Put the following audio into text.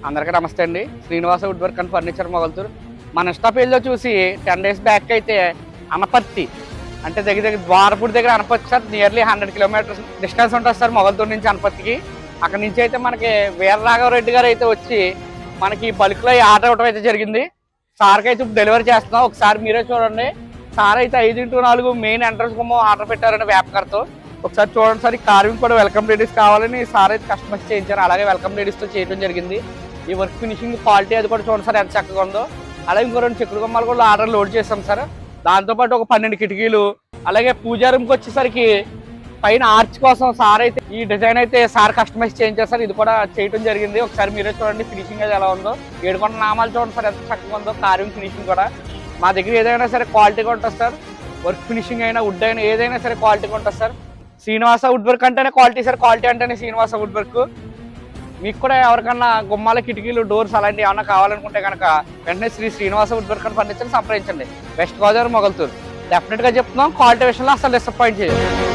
అందరికీ నమస్తే అండి. Srinivasa wood work and furniture Mogalthur. మన ఇన్స్టా పేజ్లో చూసి 10 days బ్యాక్ అయితే అనపర్తి అంటే దగ్గర ద్వారపూడి దగ్గర Anaparthi sir, nearly 100 kilometers distance ఉంటుంది సార్ మొగల్తూరు నుంచి అనపర్తికి. అక్కడ నుంచి అయితే మనకి వీరరాఘవరెడ్డి గారు అయితే వచ్చి మనకి బల్క్లో ఆర్డర్ ఇవ్వడం అయితే జరిగింది. సార్కి అయితే డెలివరీ చేస్తున్నాం. ఒకసారి మీరే చూడండి. సార్ అయితే 5x4 మెయిన్ ఎంట్రన్స్ గుమ్మం ఆర్డర్ పెట్టారండి వ్యాపకర్తో. ఒకసారి చూడండి సార్. ఈ కార్వింగ్ కూడా వెల్కమ్ లేడీస్ కావాలని సార్ అయితే కస్టమైజ్ చేయించారు. అలాగే వెల్కమ్ లేడీస్తో చేయడం జరిగింది. ఈ వర్క్ ఫినిషింగ్ క్వాలిటీ అది కూడా చూడండి సార్ ఎంత చక్కగా ఉందో. అలాగే ఇంకో 2 చెక్కుడు గుమ్మాలు కూడా ఆర్డర్ లోడ్ చేస్తాం సార్. దాంతోపాటు ఒక 12 కిటికీలు, అలాగే పూజా రూమ్కి వచ్చేసరికి పైన ఆర్చ్ కోసం సార్ అయితే ఈ డిజైన్ అయితే సార్ కస్టమైజ్ చేయించారు సార్. ఇది కూడా చేయడం జరిగింది. ఒకసారి మీరే చూడండి ఫినిషింగ్ అది ఎలా ఉందో. 7 నామాలు చూడండి సార్ ఎంత చక్కగా ఉందో. కార్వింగ్ ఫినిషింగ్ కూడా మా దగ్గర ఏదైనా సరే క్వాలిటీగా ఉంటుంది సార్. వర్క్ ఫినిషింగ్ అయినా వుడ్ అయినా ఏదైనా సరే క్వాలిటీగా ఉంటుంది సార్. శ్రీనివాస వుడ్ వర్క్ అంటేనే క్వాలిటీ సార్. క్వాలిటీ అంటేనే శ్రీనివాస వుడ్ వర్క్. మీకు కూడా ఎవరికన్నా గుమ్మాల కిటికీలు డోర్స్ అలాంటివి ఏమన్నా కావాలనుకుంటే కనుక వెంటనే Srinivasa wood work and furniture సంప్రదించండి. వెస్ట్ గోదావరి మొగల్తూరు. డెఫినెట్గా చెప్తున్నాం, క్వాలిటీ విషయంలో అసలు డిసప్పాయింట్ చేయాలి.